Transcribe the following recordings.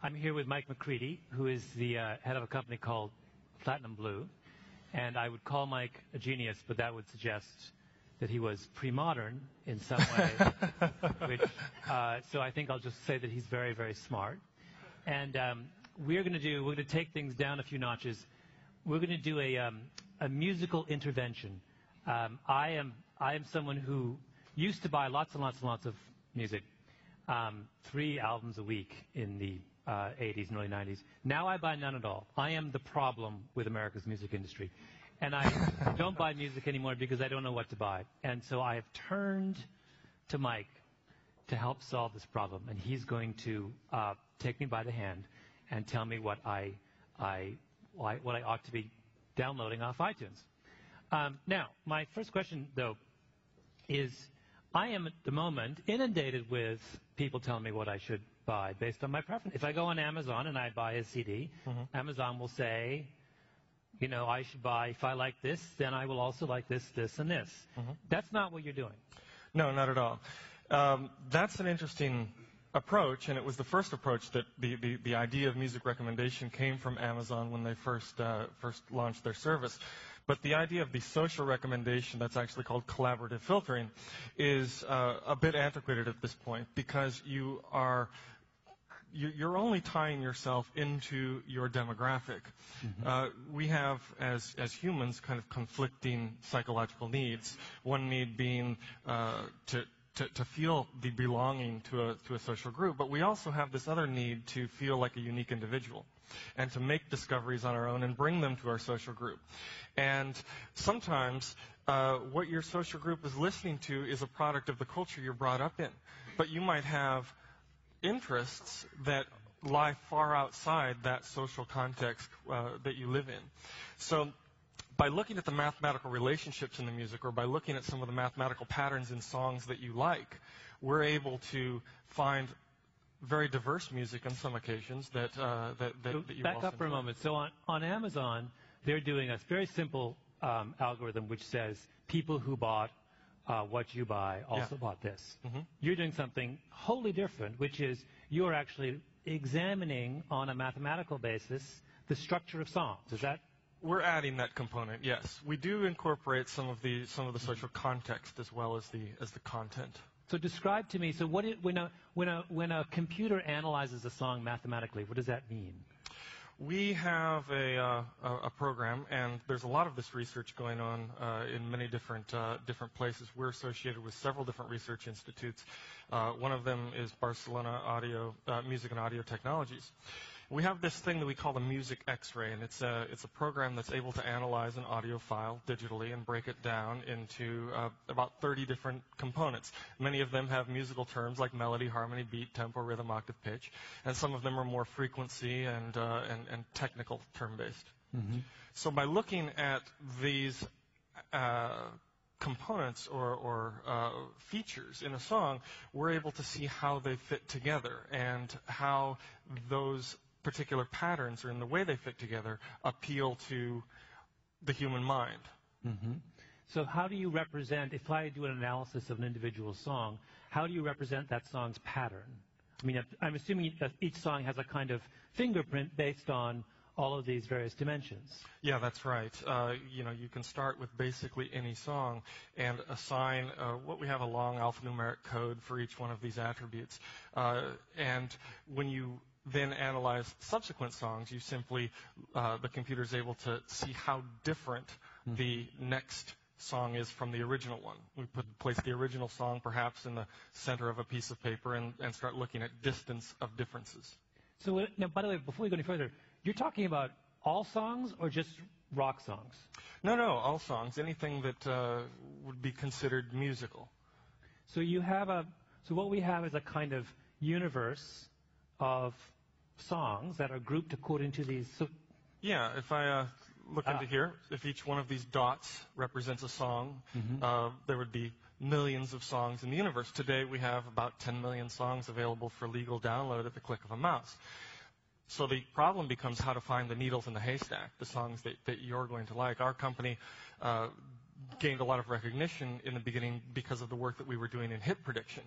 I'm here with Mike McCready, who is the head of a company called Platinum Blue. And I would call Mike a genius, but that would suggest that he was pre-modern in some way. So I think I'll just say that he's very, very smart. And we're going to take things down a few notches. We're going to do a musical intervention. I am someone who used to buy lots and lots and lots of music, 3 albums a week in the 80s and early 90s. Now I buy none at all. I am the problem with America's music industry. And I don't buy music anymore because I don't know what to buy. And so I have turned to Mike to help solve this problem. And he's going to take me by the hand and tell me what I ought to be downloading off iTunes. Now, my first question, though, is I am at the moment inundated with people telling me what I should buy based on my preference. If I go on Amazon and I buy a CD, Amazon will say, you know, I should buy, if I like this, then I will also like this, this, and this. That's not what you're doing. No, not at all. That's an interesting approach, and it was the first approach that the idea of music recommendation came from Amazon when they first launched their service. But the idea of the social recommendation, that's actually called collaborative filtering, is a bit antiquated at this point because you're only tying yourself into your demographic. We have, as humans, kind of conflicting psychological needs. One need being to feel the belonging to a social group, but we also have this other need to feel like a unique individual and to make discoveries on our own and bring them to our social group. And sometimes what your social group is listening to is a product of the culture you're brought up in. But you might have interests that lie far outside that social context that you live in. So by looking at the mathematical relationships in the music, or by looking at some of the mathematical patterns in songs that you like, we're able to find very diverse music on some occasions that you back up for a moment. So on Amazon, they're doing a very simple algorithm which says people who bought what you buy also bought this. You're doing something wholly different, which is you're actually examining on a mathematical basis the structure of songs. Is that? We're adding that component, yes. We do incorporate some of the social context as well as the content. So describe to me. So when a computer analyzes a song mathematically, what does that mean? We have a program, and there's a lot of this research going on in many different places. We're associated with several different research institutes. One of them is Barcelona Music and Audio Technologies. We have this thing that we call the Music X-ray, and it's a program that's able to analyze an audio file digitally and break it down into about 30 different components. Many of them have musical terms like melody, harmony, beat, tempo, rhythm, octave, pitch, and some of them are more frequency and technical term-based. So by looking at these components or features in a song, we're able to see how they fit together and how those particular patterns or in the way they fit together appeal to the human mind. So how do you represent, if I do an analysis of an individual song, how do you represent that song's pattern? I mean, I'm assuming that each song has a kind of fingerprint based on all of these various dimensions. Yeah, that's right. You can start with basically any song and assign what we have a long alphanumeric code for each one of these attributes. And when you then analyze subsequent songs, you simply, the computer is able to see how different the next song is from the original one. We place the original song perhaps in the center of a piece of paper and start looking at distance of differences. So now, by the way, before we go any further, you're talking about all songs or just rock songs? No, all songs. Anything that would be considered musical. So what we have is a kind of universe of songs that are grouped according to these. Yeah, if I look into here, if each one of these dots represents a song, there would be millions of songs in the universe. Today we have about 10 million songs available for legal download at the click of a mouse. So the problem becomes how to find the needles in the haystack, the songs that you're going to like. Our company gained a lot of recognition in the beginning because of the work that we were doing in hit prediction.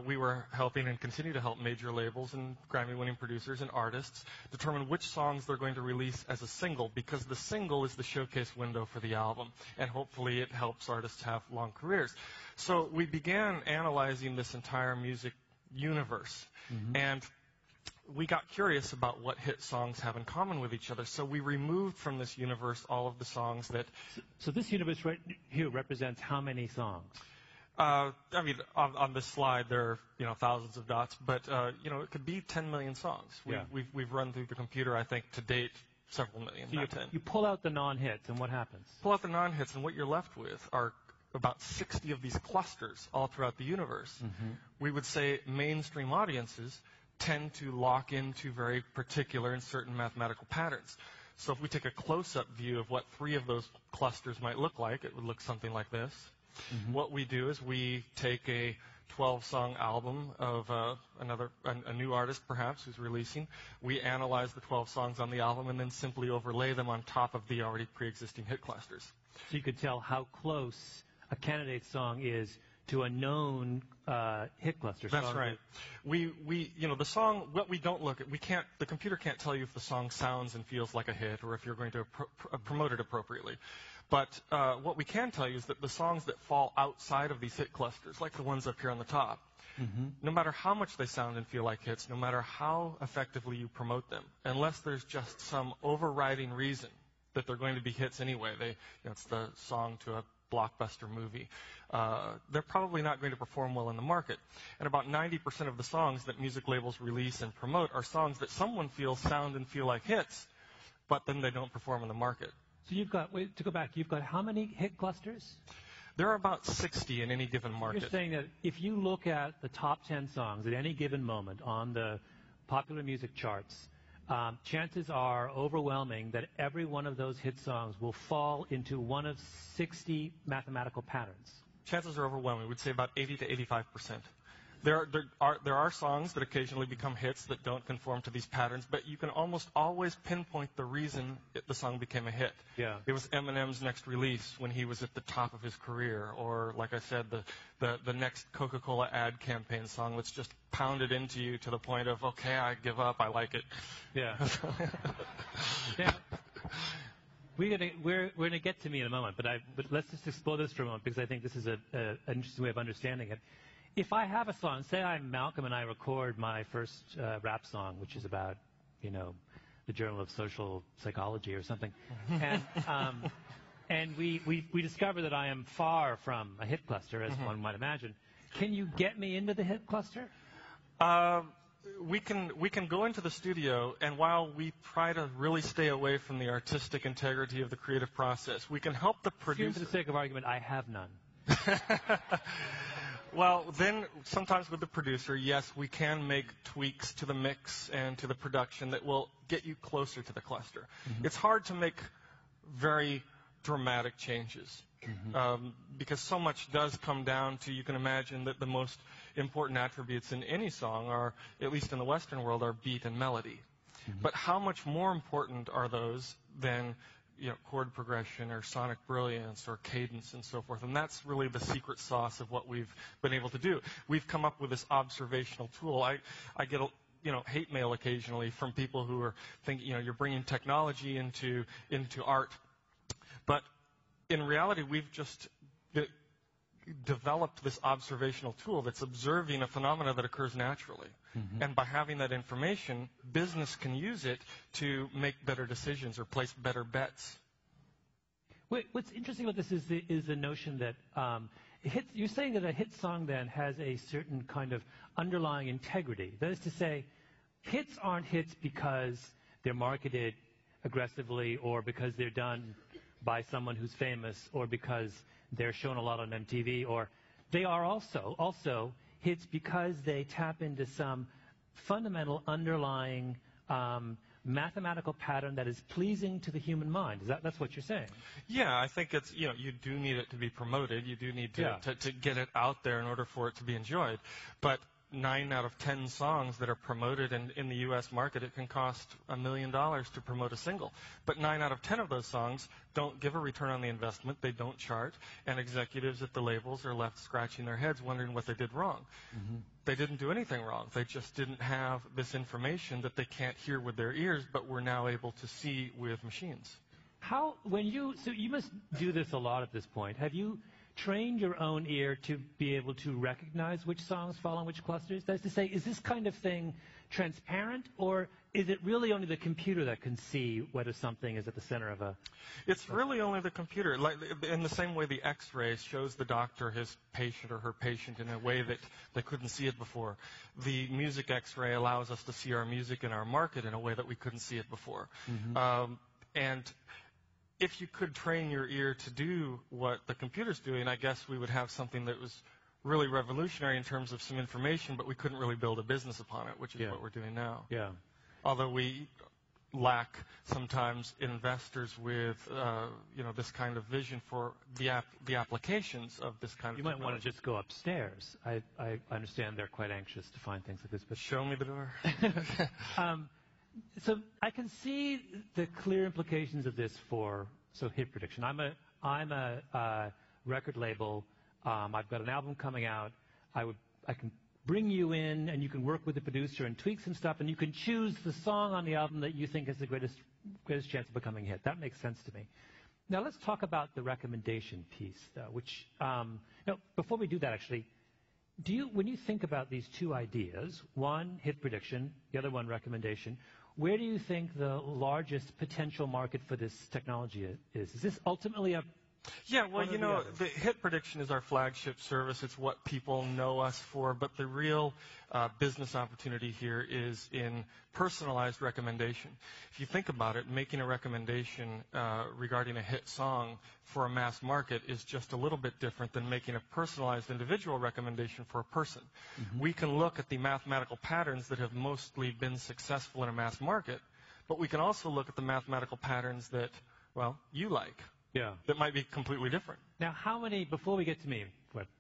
We were helping and continue to help major labels and Grammy-winning producers and artists determine which songs they're going to release as a single, because the single is the showcase window for the album, and hopefully it helps artists have long careers. So we began analyzing this entire music universe, and we got curious about what hit songs have in common with each other. So we removed from this universe all of the songs that... So this universe right here represents how many songs? I mean, on this slide, there are, thousands of dots, but, it could be 10 million songs. We've run through the computer, I think, to date, several million, so not 10. You pull out the non-hits, and what happens? Pull out the non-hits, and what you're left with are about 60 of these clusters all throughout the universe. We would say mainstream audiences tend to lock into very particular and certain mathematical patterns. So if we take a close-up view of what 3 of those clusters might look like, it would look something like this. What we do is we take a 12-song album of a new artist, perhaps, who's releasing. We analyze the 12 songs on the album and then simply overlay them on top of the already pre-existing hit clusters. So you could tell how close a candidate song is to a known hit cluster. That's right. The song, what we don't look at, the computer can't tell you if the song sounds and feels like a hit or if you're going to promote it appropriately. But what we can tell you is that the songs that fall outside of these hit clusters, like the ones up here on the top, no matter how much they sound and feel like hits, no matter how effectively you promote them, unless there's just some overriding reason that they're going to be hits anyway, it's the song to a blockbuster movie, they're probably not going to perform well in the market. And about 90% of the songs that music labels release and promote are songs that someone feels sound and feel like hits, but then they don't perform in the market. So you've got how many hit clusters? There are about 60 in any given market. You're saying that if you look at the top 10 songs at any given moment on the popular music charts, chances are overwhelming that every one of those hit songs will fall into one of 60 mathematical patterns. Chances are overwhelming. We'd say about 80 to 85%. There are songs that occasionally become hits that don't conform to these patterns, but you can almost always pinpoint the reason the song became a hit. Yeah. It was Eminem's next release when he was at the top of his career, or, like I said, the next Coca-Cola ad campaign song that's just pounded into you to the point of, okay, I give up, I like it. Yeah. Yeah. We're going to get to me in a moment, but let's just explore this for a moment, because I think this is an interesting way of understanding it. If I have a song, say I'm Malcolm and I record my first rap song, which is about, the Journal of Social Psychology or something, and we discover that I am far from a hit cluster, as one might imagine. Can you get me into the hit cluster? We can go into the studio, and while we try to really stay away from the artistic integrity of the creative process, we can help the producer. For the sake of argument, I have none. Well, then sometimes with the producer, yes, we can make tweaks to the mix and to the production that will get you closer to the cluster. It's hard to make very dramatic changes because so much does come down to, you can imagine that the most important attributes in any song are, at least in the Western world, are beat and melody. But how much more important are those than chord progression or sonic brilliance or cadence and so forth? And that's really the secret sauce of what we've been able to do. We've come up with this observational tool. I get hate mail occasionally from people who are thinking, you're bringing technology into art. But in reality, we've just developed this observational tool that's observing a phenomena that occurs naturally. And by having that information, business can use it to make better decisions or place better bets. What's interesting about this is the notion that you're saying that a hit song then has a certain kind of underlying integrity. That is to say, hits aren't hits because they're marketed aggressively or because they're done by someone who's famous or because they're shown a lot on MTV, or they are also hits because they tap into some fundamental underlying mathematical pattern that is pleasing to the human mind. That's what you're saying? Yeah, I think it's, you do need it to be promoted. You do need to get it out there in order for it to be enjoyed. But 9 out of 10 songs that are promoted in the U.S. market, it can cost $1 million to promote a single. But 9 out of 10 of those songs don't give a return on the investment, they don't chart, and executives at the labels are left scratching their heads wondering what they did wrong. Mm-hmm. They didn't do anything wrong. They just didn't have this information that they can't hear with their ears, but we're now able to see with machines. So you must do this a lot at this point. Have you trained your own ear to be able to recognize which songs fall in which clusters? That is to say, is this kind of thing transparent, or is it really only the computer that can see whether something is at the center of a... It's really only the computer. Like, in the same way the X-ray shows the doctor his patient or her patient in a way that they couldn't see it before. The music X-ray allows us to see our music in our market in a way that we couldn't see it before. Mm-hmm. And if you could train your ear to do what the computer's doing, I guess we would have something that was really revolutionary in terms of some information, but we couldn't really build a business upon it, which is what we're doing now. Yeah. Although we lack sometimes investors with this kind of vision for the applications of this kind of technology. You might want to just go upstairs. I understand they're quite anxious to find things like this. But show me the door. So I can see the clear implications of this for hit prediction. I'm a record label. I've got an album coming out. I can bring you in, and you can work with the producer and tweak some stuff, and you can choose the song on the album that you think has the greatest chance of becoming a hit. That makes sense to me. Now let's talk about the recommendation piece, though. Which before we do that, actually, when you think about these two ideas, one hit prediction, the other one recommendation, where do you think the largest potential market for this technology is? Is this ultimately a... Yeah, well, the hit prediction is our flagship service. It's what people know us for. But the real business opportunity here is in personalized recommendation. If you think about it, making a recommendation regarding a hit song for a mass market is just a little bit different than making a personalized individual recommendation for a person. Mm-hmm. We can look at the mathematical patterns that have mostly been successful in a mass market, but we can also look at the mathematical patterns that, you like. Yeah. That might be completely different. Now, before we get to me,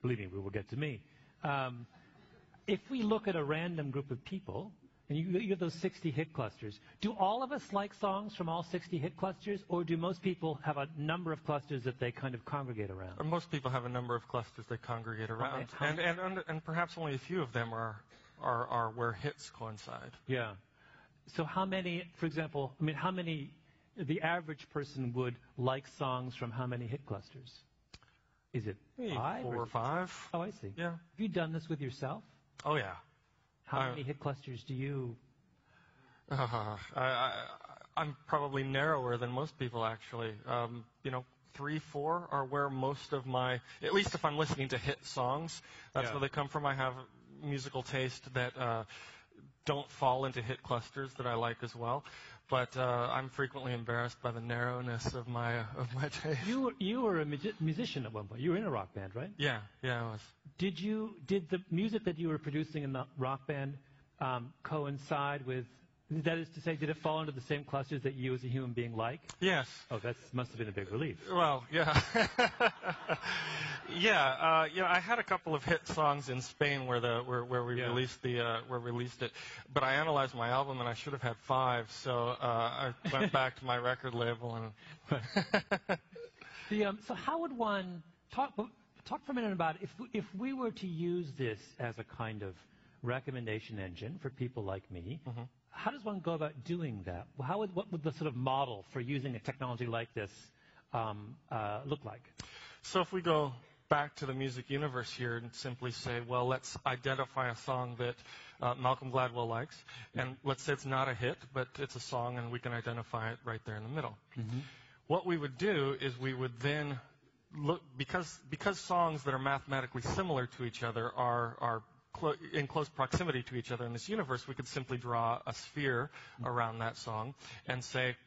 believe me, we will get to me. If we look at a random group of people, and you have those 60 hit clusters, do all of us like songs from all 60 hit clusters, or do most people have a number of clusters that they kind of congregate around? Or most people have a number of clusters they congregate around, and perhaps only a few of them are where hits coincide. Yeah. So how many, for example, how many... The average person would like songs from how many hit clusters? Is it maybe 5? 4 or 5. Oh, I see. Yeah. Have you done this with yourself? Oh, yeah. How many hit clusters do you... I'm probably narrower than most people, actually. 3, 4 are where most of my... At least if I'm listening to hit songs, that's where they come from. I have musical taste that don't fall into hit clusters that I like as well. But I'm frequently embarrassed by the narrowness of my taste. You were a musician at one point. You were in a rock band, right? Yeah, I was. Did the music that you were producing in the rock band coincide with? That is to say, did it fall into the same clusters that you as a human being like? Yes. Oh, that must have been a big relief. Well, yeah. I had a couple of hit songs in Spain where we released it, but I analyzed my album and I should have had 5, so I went back to my record label and. So how would one talk for a minute about if we were to use this as a kind of recommendation engine for people like me? Mm-hmm. How does one go about doing that? What would the sort of model for using a technology like this look like? So if we go back to the music universe here and simply say, well, let's identify a song that Malcolm Gladwell likes, and let's say it's not a hit, but it's a song, and we can identify it right there in the middle. Mm-hmm. What we would do is we would then look, because songs that are mathematically similar to each other are in close proximity to each other in this universe, we could simply draw a sphere around that song and say,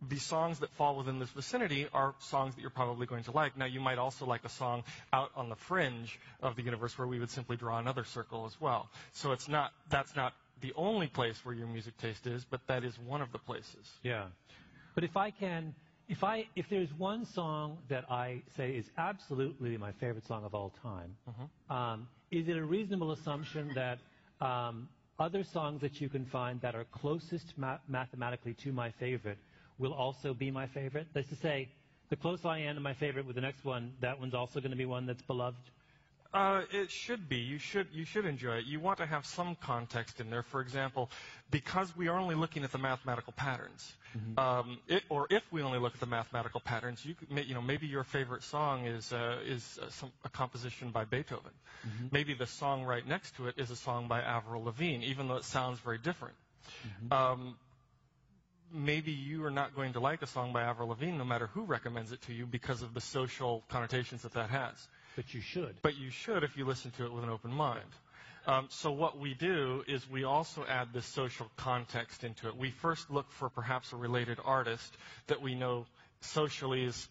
the songs that fall within this vicinity are songs that you're probably going to like. Now, you might also like a song out on the fringe of the universe where we would simply draw another circle as well. So that's not the only place where your music taste is, but that is one of the places. Yeah. But if there's one song that I say is absolutely my favorite song of all time, mm-hmm. Is it a reasonable assumption that Other songs that you can find that are closest mathematically to my favorite will also be my favorite. That's to say, the closer I am to my favorite with the next one, that one's also going to be one that's beloved. It should be. You should enjoy it. You want to have some context in there. For example, because we are only looking at the mathematical patterns, or if we only look at the mathematical patterns, maybe your favorite song is a composition by Beethoven. Maybe the song right next to it is a song by Avril Lavigne, even though it sounds very different. Maybe you are not going to like a song by Avril Lavigne, no matter who recommends it to you, because of the social connotations that has. But you should. But you should if you listen to it with an open mind. So what we do is we also add this social context into it. We first look for perhaps a related artist that we know socially is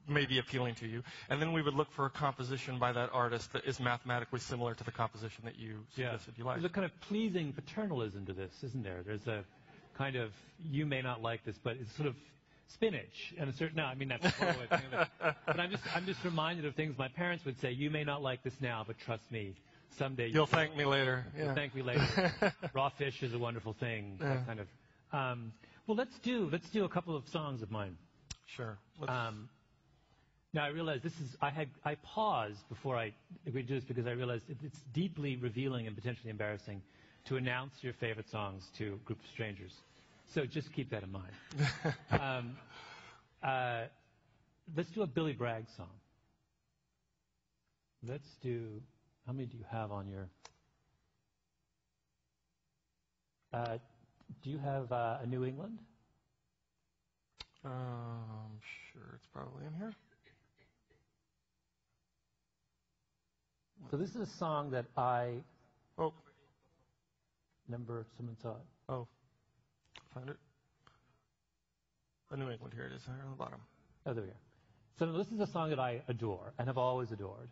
maybe appealing to you, and then we would look for a composition by that artist that is mathematically similar to the composition that you suggested you like. There's a kind of pleasing paternalism to this, isn't there? There's a kind of, you may not like this, but it's sort of spinach and a certain. No, I mean that's a horrible way of saying that. But I'm just reminded of things my parents would say. You may not like this now, but trust me, someday you'll thank me later. You'll thank me later. Raw fish is a wonderful thing. Yeah. That kind of. Well, let's do a couple of songs of mine. Sure. Now I realize I paused before I agreed to this because I realized it's deeply revealing and potentially embarrassing to announce your favorite songs to a group of strangers. So just keep that in mind. Let's do a Billy Bragg song. Let's do. How many do you have on your? Do you have a New England? Sure, it's probably in here. So this is a song that I. Oh. Remember, someone saw it. Oh. Find it. A New England, here it is, here on the bottom. Oh, there we go. So this is a song that I adore and have always adored.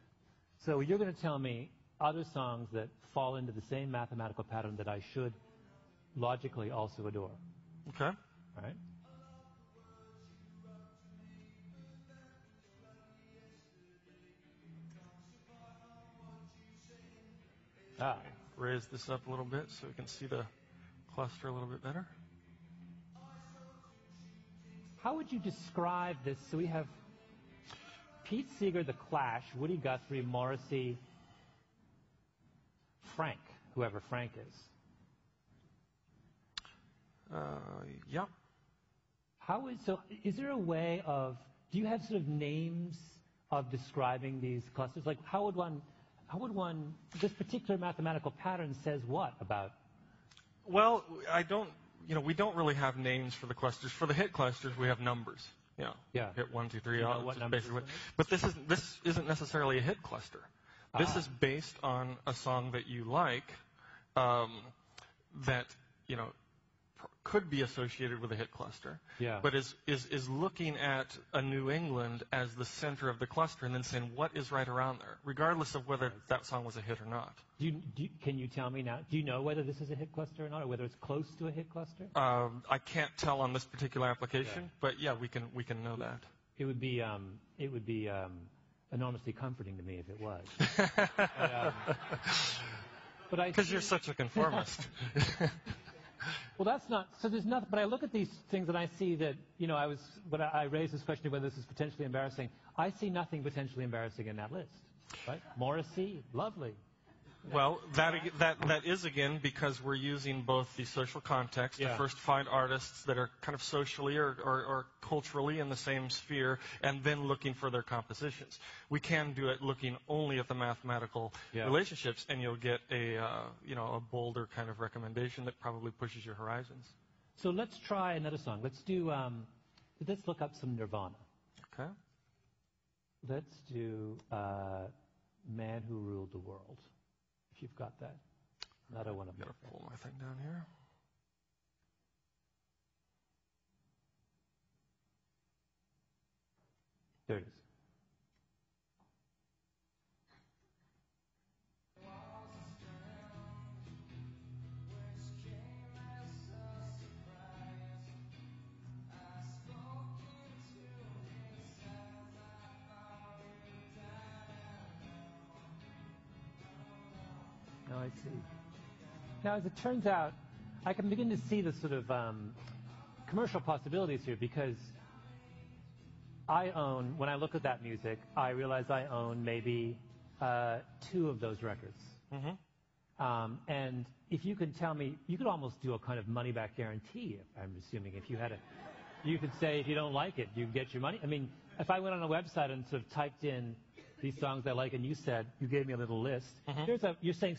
So you're going to tell me other songs that fall into the same mathematical pattern that I should logically also adore. Okay. All right? Raise this up a little bit so we can see the cluster a little bit better. How would you describe this? So we have Pete Seeger, The Clash, Woody Guthrie, Morrissey, Frank, whoever Frank is. Yeah. Is there a way of, do you have sort of names of describing these clusters? Like how would one, this particular mathematical pattern says what about? Well, we don't really have names for the clusters. For the hit clusters, we have numbers. Hit 1, 2, 3. But this isn't necessarily a hit cluster. This is based on a song that you like, that could be associated with a hit cluster. Yeah. But is looking at a New England as the center of the cluster and then saying what is right around there, regardless of whether that song was a hit or not. Can you tell me now? Do you know whether this is a hit cluster or not, or whether it's close to a hit cluster? I can't tell on this particular application, but we can know that. It would be enormously comforting to me if it was. Because you're such a conformist. Well, that's not. So there's nothing. But I look at these things and I see that when I raised this question of whether this is potentially embarrassing, I see nothing potentially embarrassing in that list. Right? Morrissey, lovely. Well, that is, again, because we're using both the social context to first find artists that are kind of socially or culturally in the same sphere, and then looking for their compositions. We can do it looking only at the mathematical relationships, and you'll get a bolder kind of recommendation that probably pushes your horizons. So let's try another song. Let's look up some Nirvana. Okay. Let's do Man Who Ruled the World. If you've got that. I don't want to pull my thing down here. There it is. Oh, I see. Now, as it turns out, I can begin to see the sort of commercial possibilities here because when I look at that music, I realize I own maybe 2 of those records. Mm-hmm. And if you could tell me, you could almost do a kind of money-back guarantee, I'm assuming, if you had you could say if you don't like it, you get your money. I mean, if I went on a website and sort of typed in these songs I like and you gave me a little list, you're saying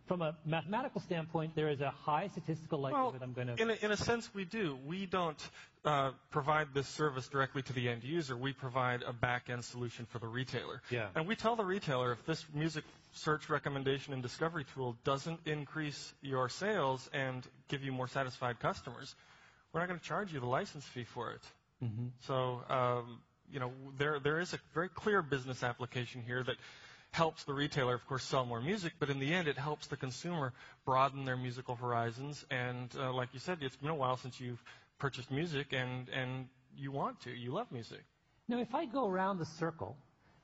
from a mathematical standpoint, there is a high statistical likelihood I'm going to... In a sense, we do. We don't provide this service directly to the end user. We provide a back-end solution for the retailer. Yeah. And we tell the retailer if this music search recommendation and discovery tool doesn't increase your sales and give you more satisfied customers, we're not going to charge you the license fee for it. Mm-hmm. So, there is a very clear business application here that helps the retailer, of course, sell more music, but in the end, it helps the consumer broaden their musical horizons. And like you said, it's been a while since you've purchased music, and you want to. You love music. Now, if I go around the circle,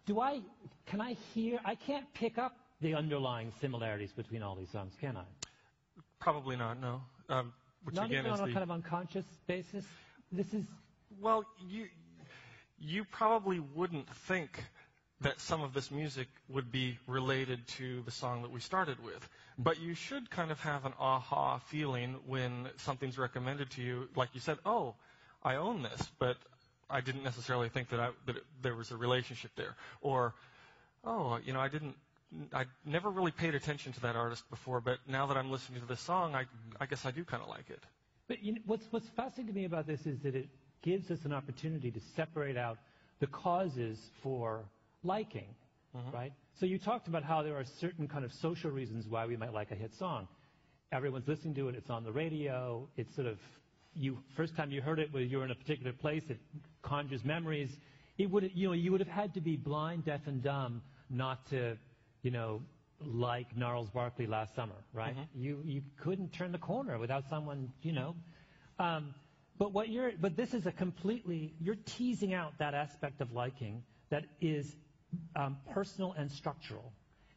can I hear? I can't pick up the underlying similarities between all these songs, can I? Probably not. No. Which not again even is on a kind of unconscious basis. Well, you probably wouldn't think that some of this music would be related to the song that we started with. But you should kind of have an aha feeling when something's recommended to you. Like you said, oh, I own this, but I didn't necessarily think that there was a relationship there. Or, oh, I never really paid attention to that artist before, but now that I'm listening to this song, I guess I do kind of like it. But what's fascinating to me about this is that it gives us an opportunity to separate out the causes for liking, right? So you talked about how there are certain kind of social reasons why we might like a hit song. Everyone's listening to it. It's on the radio. It's sort of first time you heard it, you were in a particular place. It conjures memories. You would have had to be blind, deaf, and dumb not to, like Gnarls Barkley last summer, right? Mm-hmm. You couldn't turn the corner without someone, But this is you're teasing out that aspect of liking that is personal and structural,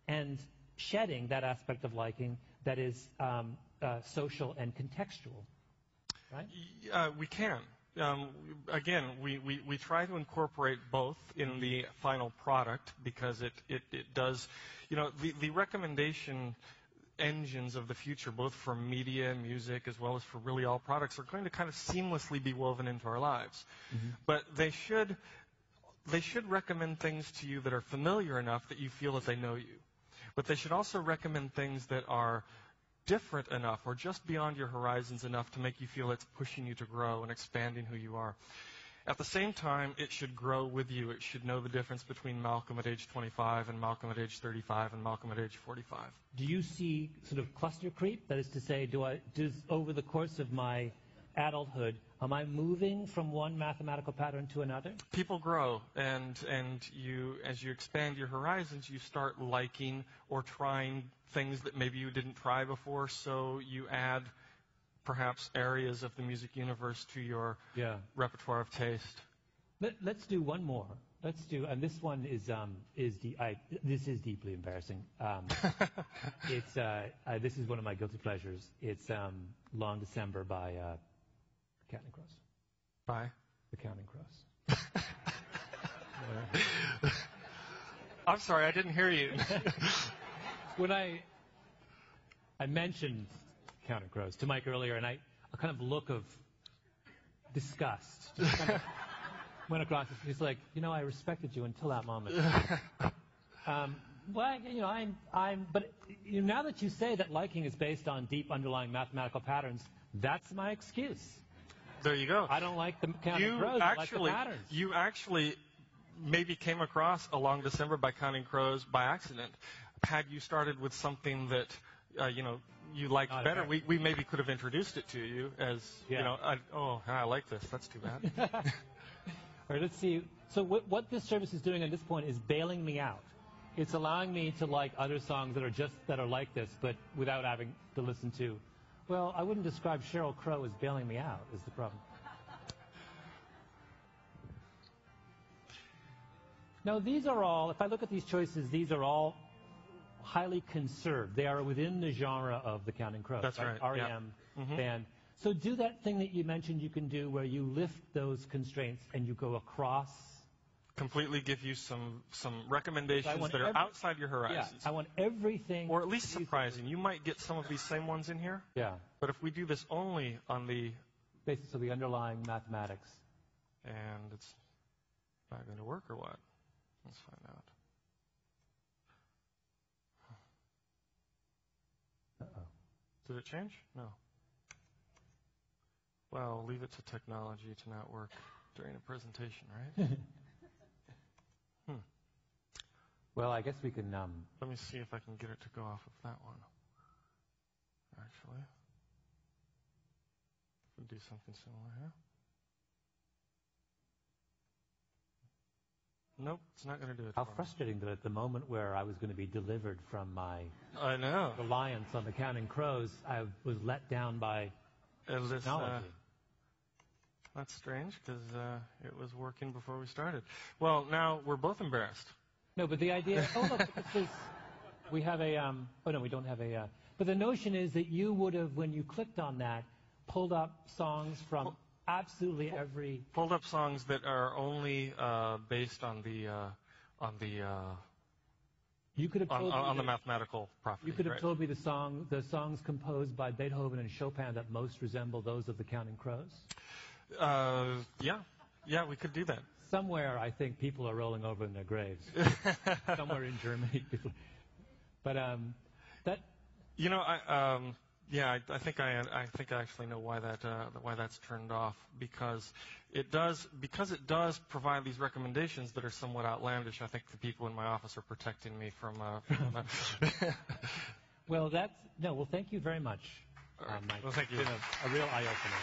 and shedding that aspect of liking that is social and contextual, right? We can. Again, we try to incorporate both in the final product because it does, the recommendation engines of the future, both for media, music, as well as for really all products, are going to kind of seamlessly be woven into our lives. Mm-hmm. But they should recommend things to you that are familiar enough that you feel that they know you. But they should also recommend things that are different enough or just beyond your horizons enough to make you feel it's pushing you to grow and expanding who you are. At the same time, it should grow with you. It should know the difference between Malcolm at age 25 and Malcolm at age 35 and Malcolm at age 45. Do you see sort of cluster creep? That is to say, does over the course of my adulthood, am I moving from one mathematical pattern to another? People grow, and as you expand your horizons, you start liking or trying things that maybe you didn't try before, so you add perhaps areas of the music universe to your repertoire of taste. Let's do one more. And this one this is deeply embarrassing. This is one of my guilty pleasures. It's Long December by Counting Crows. By? The Counting Crows. I'm sorry, I didn't hear you. When I mentioned Counting Crows to Mike earlier, and a kind of look of disgust just kind of went across his face. He's like, I respected you until that moment. But now that you say that liking is based on deep underlying mathematical patterns, that's my excuse. There you go. I don't like the Counting Crows. I like the patterns. You actually maybe came across A Long December by Counting Crows by accident. Had you started with something that, you liked better, we maybe could have introduced it to you as, I like this. That's too bad. All right, let's see. So what this service is doing at this point is bailing me out. It's allowing me to like other songs that are like this, but without having to listen to. Well, I wouldn't describe Sheryl Crow as bailing me out, is the problem. Now, these are all, if I look at these choices, these are all highly conserved. They are within the genre of the Counting Crows. That's right. REM band. So do that thing that you mentioned you can do where you lift those constraints and you go across. Completely give you some recommendations that are outside your horizons. Yeah, I want everything. Or at least surprising. You might get some of these same ones in here. Yeah. But if we do this only on the basis of the underlying mathematics. And it's not going to work or what? Let's find out. Uh-oh. Did it change? No. Well, leave it to technology to not work during a presentation, right? Well, I guess we can... Let me see if I can get it to go off of that one. Actually. We'll do something similar here. Nope, it's not going to do it. How frustrating that at the moment where I was going to be delivered from my reliance on the Counting Crows, I was let down by technology. That's strange because it was working before we started. Well, now we're both embarrassed. No, but the idea. Oh, look, we have a. Oh no, we don't have a. But the notion is that you would have, when you clicked on that, pulled up songs from absolutely every. Pulled up songs that are only based on the. You could have told on the mathematical property. You could have told me the songs composed by Beethoven and Chopin that most resemble those of the Counting Crows. Yeah, we could do that. Somewhere, I think people are rolling over in their graves. Somewhere in Germany, but that. You know, I think I actually know why that's turned off because it does provide these recommendations that are somewhat outlandish. I think the people in my office are protecting me from Well, thank you very much, Mike. Well, thank you. It's been a real eye opener.